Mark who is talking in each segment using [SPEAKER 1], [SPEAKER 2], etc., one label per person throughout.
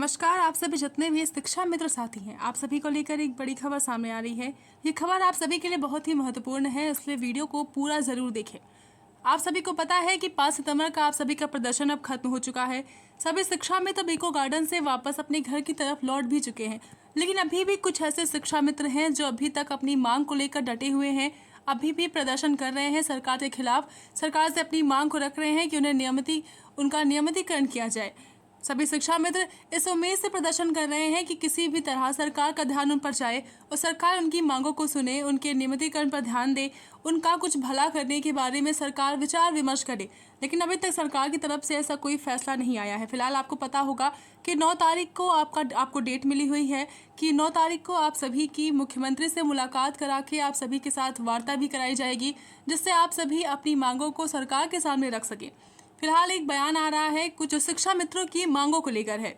[SPEAKER 1] नमस्कार, आप सभी जितने भी शिक्षा मित्र साथी हैं, आप सभी को लेकर एक बड़ी खबर सामने आ रही है। ये खबर आप सभी के लिए बहुत ही महत्वपूर्ण है, इसलिए वीडियो को पूरा ज़रूर देखें। आप सभी को पता है कि 5 सितंबर का आप सभी का प्रदर्शन अब खत्म हो चुका है। सभी शिक्षा मित्र इको गार्डन से वापस अपने घर की तरफ लौट भी चुके हैं, लेकिन अभी भी कुछ ऐसे शिक्षा मित्र हैं जो अभी तक अपनी मांग को लेकर डटे हुए हैं, अभी भी प्रदर्शन कर रहे हैं सरकार के खिलाफ। सरकार से अपनी मांग को रख रहे हैं कि उनका नियमितीकरण किया जाए। सभी शिक्षा मित्र इस उम्मीद से प्रदर्शन कर रहे हैं कि किसी भी तरह सरकार का ध्यान उन पर जाए और सरकार उनकी मांगों को सुने, उनके नियमितीकरण पर ध्यान दे, उनका कुछ भला करने के बारे में सरकार विचार विमर्श करे। लेकिन अभी तक सरकार की तरफ से ऐसा कोई फैसला नहीं आया है। फिलहाल आपको पता होगा कि 9 तारीख को आपको डेट मिली हुई है कि 9 तारीख को आप सभी की मुख्यमंत्री से मुलाकात करा के आप सभी के साथ वार्ता भी कराई जाएगी, जिससे आप सभी अपनी मांगों को सरकार के सामने रख सकें। फिलहाल एक बयान आ रहा है कुछ शिक्षा मित्रों की मांगों को लेकर है।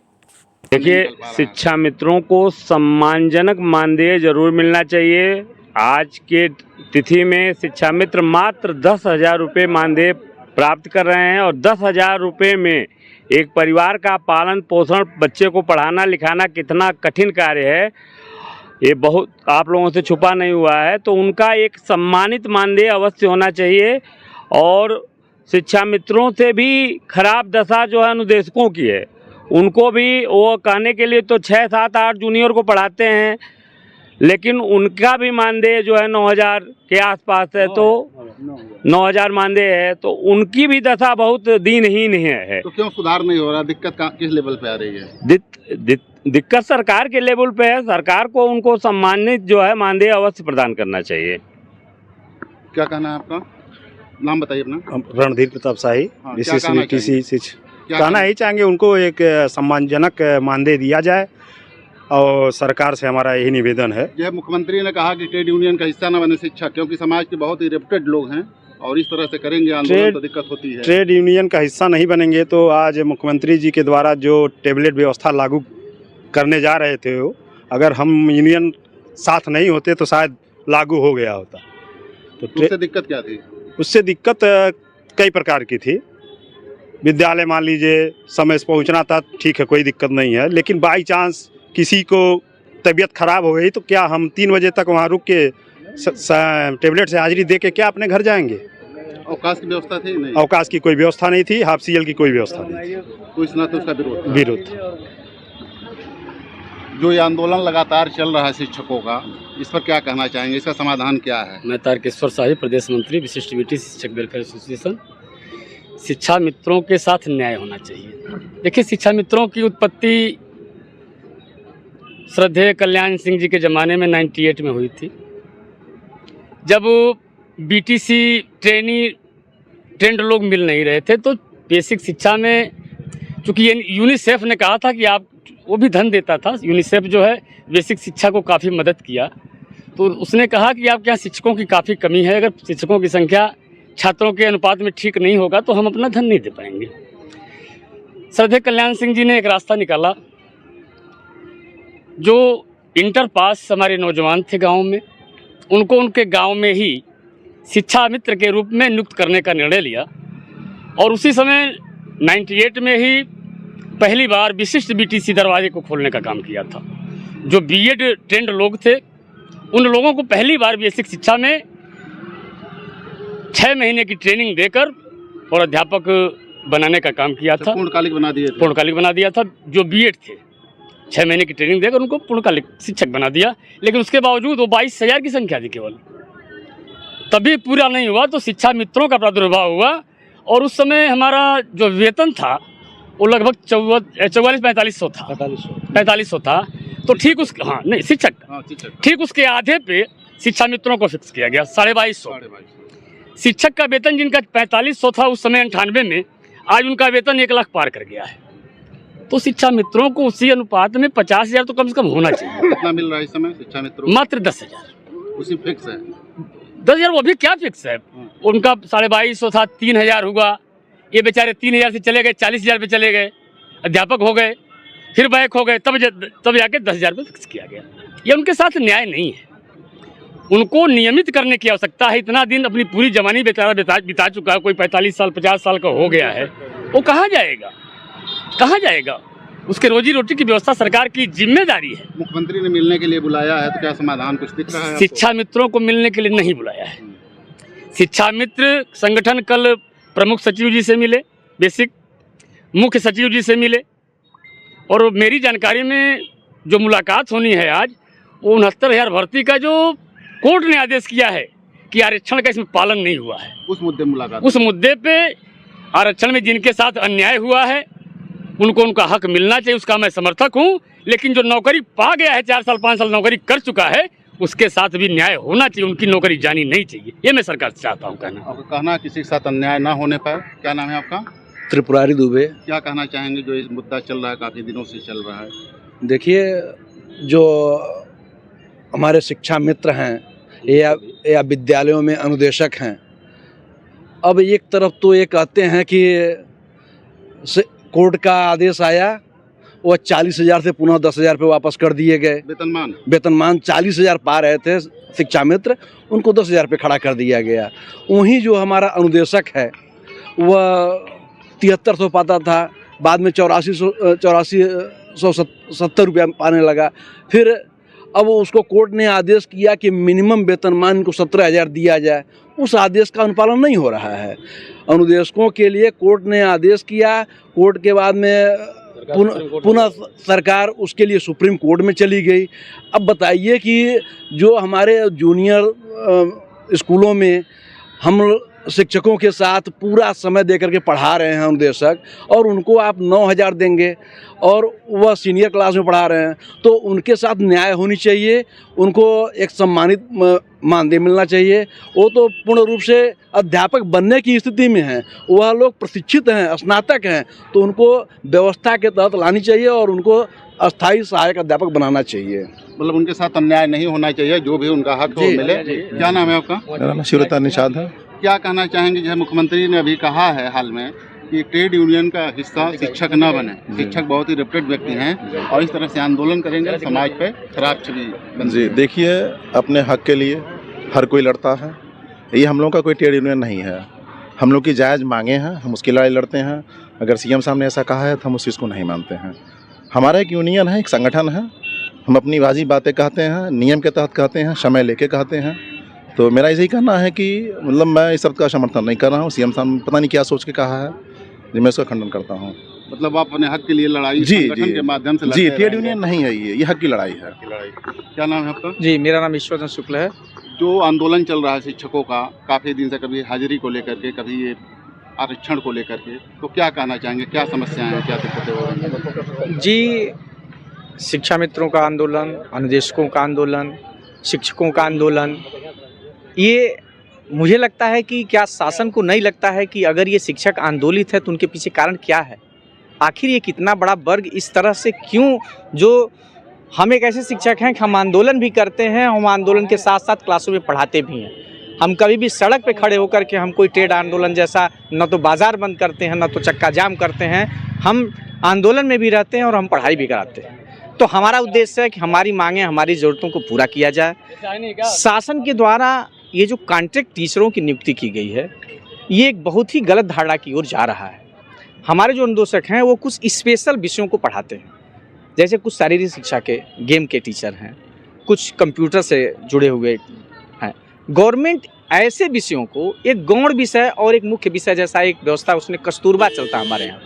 [SPEAKER 2] देखिए, शिक्षा मित्रों को सम्मानजनक मानदेय जरूर मिलना चाहिए। आज के तिथि में शिक्षा मित्र मात्र 10,000 रुपये मानदेय प्राप्त कर रहे हैं और 10,000 रुपये में एक परिवार का पालन पोषण, बच्चे को पढ़ाना लिखाना कितना कठिन कार्य है, ये बहुत आप लोगों से छुपा नहीं हुआ है। तो उनका एक सम्मानित मानदेय अवश्य होना चाहिए। और शिक्षा मित्रों से भी खराब दशा जो है अनुदेशकों की है, उनको भी वो कहने के लिए तो 6, 7, 8 जूनियर को पढ़ाते हैं, लेकिन उनका भी मानदेय जो है 9,000 के आसपास है। तो 9,000 मानदेय है, तो उनकी भी दशा बहुत दीनहीन है।
[SPEAKER 3] तो क्यों सुधार नहीं हो रहा? दिक्कत किस लेवल पे आ रही है?
[SPEAKER 2] दिक्कत सरकार के लेवल पे है। सरकार को उनको सम्मानित जो है मानदेय अवश्य प्रदान करना चाहिए।
[SPEAKER 3] क्या कहना है आपका? नाम बताइए अपना।
[SPEAKER 4] रणधीर प्रताप शाही, कहना ही चाहेंगे उनको एक सम्मानजनक मानदेय दिया जाए और सरकार से हमारा यही निवेदन है।
[SPEAKER 3] यह मुख्यमंत्री ने कहा कि ट्रेड यूनियन का हिस्सा न बने शिक्षक, क्योंकि समाज के बहुत ही रेप्यूटेड लोग हैं और इस तरह से करेंगे आंदोलन तो दिक्कत होती है।
[SPEAKER 4] ट्रेड यूनियन का हिस्सा नहीं बनेंगे तो आज मुख्यमंत्री जी के द्वारा जो टेबलेट व्यवस्था लागू करने जा रहे थे, वो अगर हम यूनियन साथ नहीं होते तो शायद लागू हो गया होता।
[SPEAKER 3] तो उससे दिक्कत क्या थी?
[SPEAKER 4] उससे दिक्कत कई प्रकार की थी। विद्यालय मान लीजिए समय से पहुंचना था, ठीक है, कोई दिक्कत नहीं है, लेकिन बाई चांस किसी को तबीयत खराब हो गई तो क्या हम 3 बजे तक वहाँ रुक के टेबलेट से हाजिरी दे के क्या अपने घर जाएंगे?
[SPEAKER 3] अवकाश की व्यवस्था थी? नहीं,
[SPEAKER 4] अवकाश की कोई व्यवस्था नहीं थी, हाफ CL की कोई व्यवस्था नहीं थी।
[SPEAKER 3] तो इस नाते उसका
[SPEAKER 4] विरोध।
[SPEAKER 3] जो ये आंदोलन लगातार चल रहा है शिक्षकों का, इस पर क्या कहना चाहेंगे? इसका समाधान क्या है?
[SPEAKER 5] मैं तारकेश्वर शाही, प्रदेश मंत्री, विशिष्ट बेटी शिक्षक वेलफेयर एसोसिएशन। शिक्षा मित्रों के साथ न्याय होना चाहिए। देखिए, शिक्षा मित्रों की उत्पत्ति श्रद्धेय कल्याण सिंह जी के ज़माने में 98 में हुई थी, जब BTC ट्रेंड लोग मिल नहीं रहे थे। तो बेसिक शिक्षा में चूँकि यूनिसेफ ने कहा था कि आप, वो भी धन देता था, यूनिसेफ जो है बेसिक शिक्षा को काफ़ी मदद किया, तो उसने कहा कि आपके यहाँ शिक्षकों की काफ़ी कमी है, अगर शिक्षकों की संख्या छात्रों के अनुपात में ठीक नहीं होगा तो हम अपना धन नहीं दे पाएंगे। श्रद्धेय कल्याण सिंह जी ने एक रास्ता निकाला। जो इंटर पास हमारे नौजवान थे गांव में, उनको उनके गांव में ही शिक्षा मित्र के रूप में नियुक्त करने का निर्णय लिया। और उसी समय 98 में ही पहली बार विशिष्ट BTC दरवाजे को खोलने का काम किया था। जो B.Ed ट्रेंड लोग थे, उन लोगों को पहली बार बेसिक शिक्षा में 6 महीने की ट्रेनिंग देकर और अध्यापक बनाने का काम किया था।
[SPEAKER 3] पूर्णकालिक
[SPEAKER 5] बना दिया था। जो B.Ed थे, 6 महीने की ट्रेनिंग देकर उनको पूर्णकालिक शिक्षक बना दिया। लेकिन उसके बावजूद वो 22,000 की संख्या थी केवल। तभी पूरा नहीं हुआ तो शिक्षा मित्रों का प्रादुर्भाव हुआ। और उस समय हमारा जो वेतन था वो लगभग 44-4500 था। 4500 था। तो ठीक शिक्षक ठीक उसके आधे पे शिक्षा मित्रों को फिक्स किया गया 2250। शिक्षक का वेतन जिनका 4500 था उस समय 98 में, आज उनका वेतन 1 लाख पार कर गया है। तो शिक्षा मित्रों को उसी अनुपात में 50,000 तो कम से कम होना चाहिए।
[SPEAKER 3] कितना मिल रहा है इस समय शिक्षा मित्रों?
[SPEAKER 5] मात्र 10,000।
[SPEAKER 3] उसी फिक्स है
[SPEAKER 5] 10,000? वो भी क्या फिक्स है? उनका 2250 था, 3,000 हुआ। ये बेचारे 3,000 से चले गए, 40,000 पे चले गए, अध्यापक हो गए, फिर बैक हो गए, तब जाके 10,000 पे फिक्स किया गया। ये उनके साथ न्याय नहीं है। उनको नियमित करने की आवश्यकता है। इतना दिन अपनी पूरी जवानी बेचारा बिता चुका है, कोई 45 साल 50 साल का हो गया है, वो कहाँ जाएगा? उसके रोजी रोटी की व्यवस्था सरकार की जिम्मेदारी है।
[SPEAKER 3] मुख्यमंत्री ने मिलने के लिए बुलाया है, तो क्या समाधान कुछ दिख रहा है आपको?
[SPEAKER 5] शिक्षा मित्रों को मिलने के लिए नहीं बुलाया है। शिक्षा मित्र संगठन कल प्रमुख सचिव जी से मिले, बेसिक मुख्य सचिव जी से मिले, और मेरी जानकारी में जो मुलाकात होनी है आज, वो 69,000 भर्ती का जो कोर्ट ने आदेश किया है कि आरक्षण का इसमें पालन नहीं हुआ है,
[SPEAKER 3] उस मुद्दे मुलाकात,
[SPEAKER 5] उस मुद्दे पे आरक्षण में जिनके साथ अन्याय हुआ है उनको उनका हक मिलना चाहिए, उसका मैं समर्थक हूँ। लेकिन जो नौकरी पा गया है, 4 साल 5 साल नौकरी कर चुका है, उसके साथ भी न्याय होना चाहिए, उनकी नौकरी जानी नहीं चाहिए। ये मैं सरकार से चाहता हूँ कहना।
[SPEAKER 3] आपका कहना किसी के साथ अन्याय ना होने पाए। क्या नाम है आपका?
[SPEAKER 6] त्रिपुरारी दुबे।
[SPEAKER 3] क्या कहना चाहेंगे जो इस मुद्दा चल रहा है, काफ़ी दिनों से चल रहा है?
[SPEAKER 6] देखिए, जो हमारे शिक्षा मित्र हैं या विद्यालयों में अनुदेशक हैं, अब एक तरफ तो ये कहते हैं कि कोर्ट का आदेश आया, वो 40,000 से पुनः 10,000 पे वापस कर दिए गए। वेतनमान 40,000 पा रहे थे शिक्षा मित्र, उनको 10,000 पे खड़ा कर दिया गया। वहीं जो हमारा अनुदेशक है वह 7300 पाता था, बाद में 8470 रुपया पाने लगा। फिर अब उसको कोर्ट ने आदेश किया कि मिनिमम वेतनमान को 17,000 दिया जाए। उस आदेश का अनुपालन नहीं हो रहा है। अनुदेशकों के लिए कोर्ट ने आदेश किया, कोर्ट के बाद में पुनः सरकार उसके लिए सुप्रीम कोर्ट में चली गई। अब बताइए कि जो हमारे जूनियर स्कूलों में हम शिक्षकों के साथ पूरा समय दे करके पढ़ा रहे हैं अनुदेशक, और उनको आप 9,000 देंगे और वह सीनियर क्लास में पढ़ा रहे हैं, तो उनके साथ न्याय होनी चाहिए, उनको एक सम्मानित मानदेय मिलना चाहिए। वो तो पूर्ण रूप से अध्यापक बनने की स्थिति में हैं, वह लोग प्रशिक्षित हैं, स्नातक हैं, तो उनको व्यवस्था के तहत लानी चाहिए और उनको अस्थायी सहायक अध्यापक बनाना चाहिए।
[SPEAKER 3] मतलब उनके साथ अन्याय नहीं होना चाहिए, जो भी उनका हक हो मिले। क्या नाम है आपका?
[SPEAKER 7] मेरा नाम शिवरता निषाद है।
[SPEAKER 3] क्या कहना चाहेंगे, जो मुख्यमंत्री ने अभी कहा है हाल में कि ट्रेड यूनियन का हिस्सा शिक्षक न बने, शिक्षक बहुत ही रेप्यूटेड व्यक्ति हैं और इस तरह से आंदोलन करेंगे, समाज पे खराब छवि बन
[SPEAKER 7] जी, देखिए, अपने हक के लिए हर कोई लड़ता है। ये हम लोग का कोई ट्रेड यूनियन नहीं है, हम लोग की जायज़ मांगे हैं, हम उसकी लड़ाई लड़ते हैं। अगर सीएम साहब ने ऐसा कहा है तो हम उस चीज़ को नहीं मानते हैं। हमारा एक यूनियन है, एक संगठन है, हम अपनी वाजी बातें कहते हैं, नियम के तहत कहते हैं, समय लेके कहते हैं। तो मेरा यही कहना है कि मतलब मैं इस शब्द का समर्थन नहीं कर रहा हूँ। सीएम साहब पता नहीं क्या सोच के कहा है, जी मैं इसका खंडन करता हूँ।
[SPEAKER 3] मतलब आप अपने हक के लिए लड़ाई संगठन के माध्यम से
[SPEAKER 7] जी, ट्रेड यूनियन नहीं है, ये हक की लड़ाई है।
[SPEAKER 3] क्या नाम है आपका?
[SPEAKER 8] जी, मेरा नाम ईश्वरचंद शुक्ल है।
[SPEAKER 3] जो आंदोलन चल रहा है शिक्षकों का काफ़ी दिन से, कभी हाजिरी को लेकर के, कभी ये आरक्षण को लेकर के, तो क्या कहना चाहेंगे, क्या समस्याएं हैं, क्या दिक्कतें हो रही हैं?
[SPEAKER 8] जी, शिक्षा मित्रों का आंदोलन, अनुदेशकों का आंदोलन, शिक्षकों का आंदोलन, ये मुझे लगता है कि क्या शासन को नहीं लगता है कि अगर ये शिक्षक आंदोलित है तो उनके पीछे कारण क्या है? आखिर ये कितना बड़ा वर्ग इस तरह से क्यों, जो हम एक ऐसे शिक्षक हैं कि हम आंदोलन भी करते हैं, हम आंदोलन के साथ साथ क्लासों में पढ़ाते भी हैं। हम कभी भी सड़क पे खड़े होकर के हम कोई ट्रेड आंदोलन जैसा न तो बाज़ार बंद करते हैं, न तो चक्का जाम करते हैं। हम आंदोलन में भी रहते हैं और हम पढ़ाई भी कराते हैं। तो हमारा उद्देश्य है कि हमारी मांगें, हमारी ज़रूरतों को पूरा किया जाए। शासन के द्वारा ये जो कॉन्ट्रैक्ट टीचरों की नियुक्ति की गई है, ये एक बहुत ही गलत धारणा की ओर जा रहा है। हमारे जो अनुदेशक हैं वो कुछ स्पेशल विषयों को पढ़ाते हैं, जैसे कुछ शारीरिक शिक्षा के, गेम के टीचर हैं, कुछ कंप्यूटर से जुड़े हुए हैं। गवर्नमेंट ऐसे विषयों को एक गौण विषय और एक मुख्य विषय जैसा एक व्यवस्था, उसने कस्तूरबा चलता है हमारे यहाँ,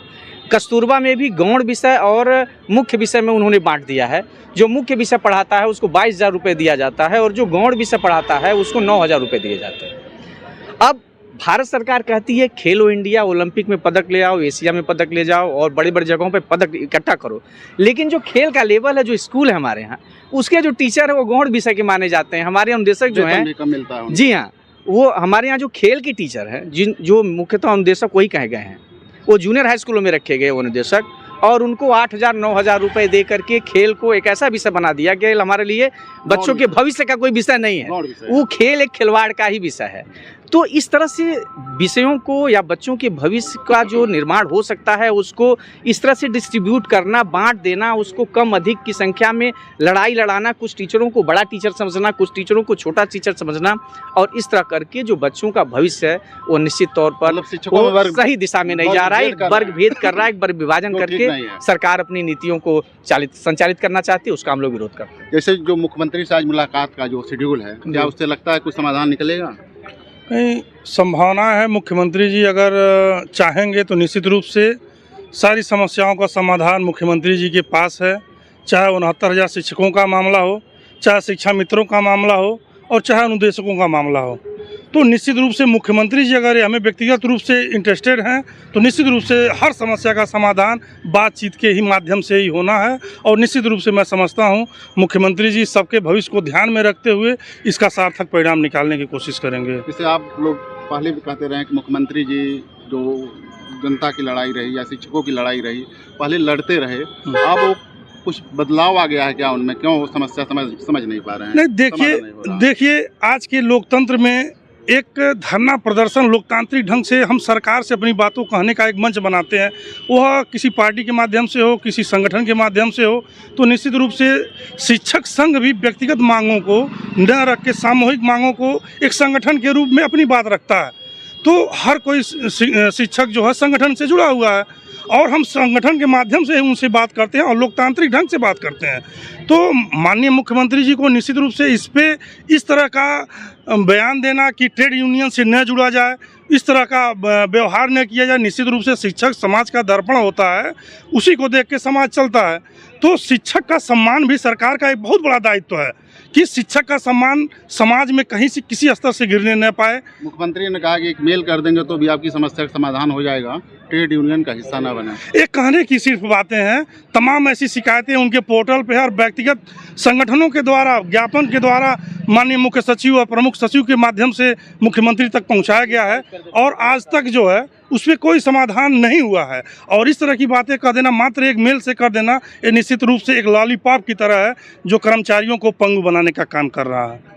[SPEAKER 8] कस्तूरबा में भी गौण विषय और मुख्य विषय में उन्होंने बांट दिया है। जो मुख्य विषय पढ़ाता है उसको 22,000 रुपये दिया जाता है और जो गौण विषय पढ़ाता है उसको 9,000 रुपये दिए जाते हैं। अब भारत सरकार कहती है खेलो इंडिया, ओलंपिक में पदक ले आओ, एशिया में पदक ले जाओ और बड़ी बड़ी जगहों पे पदक इकट्ठा करो, लेकिन जो खेल का लेवल है, जो स्कूल है हमारे यहाँ, उसके जो टीचर है वो गौण विषय के माने जाते हैं। हमारे अनुदेशक जो हैं, जी हाँ, वो हमारे यहाँ जो खेल के टीचर हैं, जो मुख्यतः अनुदेशक वही कहे गए हैं, वो जूनियर हाई स्कूलों में रखे गए वो अनुदेशक, और उनको 8,000 9,000 रुपये दे करके खेल को एक ऐसा विषय बना दिया कि हमारे लिए बच्चों के भविष्य का कोई विषय नहीं है, वो खेल एक खिलवाड़ का ही विषय है। तो इस तरह से विषयों को या बच्चों के भविष्य का जो निर्माण हो सकता है उसको इस तरह से डिस्ट्रीब्यूट करना, बांट देना, उसको कम अधिक की संख्या में लड़ाई लड़ाना, कुछ टीचरों को बड़ा टीचर समझना, कुछ टीचरों को छोटा टीचर समझना, और इस तरह करके जो बच्चों का भविष्य है वो निश्चित तौर पर
[SPEAKER 3] मतलब शिक्षकों में वर्ग
[SPEAKER 8] सही दिशा में नहीं जा रहा है। एक वर्ग भेद कर रहा है, एक वर्ग विभाजन
[SPEAKER 3] तो ठीक
[SPEAKER 8] करके
[SPEAKER 3] नहीं है।
[SPEAKER 8] सरकार अपनी नीतियों को संचालित करना चाहती है, उसका हम लोग विरोध करते हैं।
[SPEAKER 3] जैसे जो मुख्यमंत्री से आज मुलाकात का जो शेड्यूल है, क्या उससे लगता है कुछ समाधान निकलेगा?
[SPEAKER 9] नहीं, संभावना है। मुख्यमंत्री जी अगर चाहेंगे तो निश्चित रूप से सारी समस्याओं का समाधान मुख्यमंत्री जी के पास है। चाहे 69,000 शिक्षकों का मामला हो, चाहे शिक्षा मित्रों का मामला हो, और चाहे अनुदेशकों का मामला हो, तो निश्चित रूप से मुख्यमंत्री जी अगर हमें व्यक्तिगत रूप से इंटरेस्टेड हैं तो निश्चित रूप से हर समस्या का समाधान बातचीत के ही माध्यम से ही होना है। और निश्चित रूप से मैं समझता हूं मुख्यमंत्री जी सबके भविष्य को ध्यान में रखते हुए इसका सार्थक परिणाम निकालने की कोशिश करेंगे।
[SPEAKER 3] जैसे आप लोग पहले भी कहते रहे कि मुख्यमंत्री जी जो जनता की लड़ाई रही या शिक्षकों की लड़ाई रही, पहले लड़ते रहे, अब वो कुछ बदलाव आ गया है क्या उनमें? क्यों वो समस्या समझ नहीं पा रहे हैं?
[SPEAKER 9] नहीं, देखिए आज के लोकतंत्र में एक धरना प्रदर्शन लोकतांत्रिक ढंग से हम सरकार से अपनी बातों कहने का एक मंच बनाते हैं, वह किसी पार्टी के माध्यम से हो, किसी संगठन के माध्यम से हो, तो निश्चित रूप से शिक्षक संघ भी व्यक्तिगत मांगों को न रख के सामूहिक मांगों को एक संगठन के रूप में अपनी बात रखता है। तो हर कोई शिक्षक जो है संगठन से जुड़ा हुआ है और हम संगठन के माध्यम से उनसे बात करते हैं और लोकतांत्रिक ढंग से बात करते हैं। तो माननीय मुख्यमंत्री जी को निश्चित रूप से इस पे इस तरह का बयान देना कि ट्रेड यूनियन से न जुड़ा जाए, इस तरह का व्यवहार न किया जाए, निश्चित रूप से शिक्षक समाज का दर्पण होता है, उसी को देख के समाज चलता है। तो शिक्षक का सम्मान भी सरकार का एक बहुत बड़ा दायित्व है कि शिक्षक का सम्मान समाज में कहीं से किसी स्तर से गिरने न पाए।
[SPEAKER 3] मुख्यमंत्री ने कहा कि एक मेल कर देंगे तो भी आपकी समस्या का समाधान हो जाएगा, ट्रेड यूनियन का हिस्सा ना बने।
[SPEAKER 9] एक कहने की सिर्फ बातें हैं, तमाम ऐसी शिकायतें उनके पोर्टल पे और व्यक्तिगत संगठनों के द्वारा ज्ञापन के द्वारा माननीय मुख्य सचिव और प्रमुख सचिव के माध्यम से मुख्यमंत्री तक पहुंचाया गया है और आज तक जो है उस पर कोई समाधान नहीं हुआ है। और इस तरह की बातें कर देना, मात्र एक मेल से कर देना, ये निश्चित रूप से एक लॉलीपॉप की तरह है जो कर्मचारियों को पंगु बनाने का काम कर रहा है।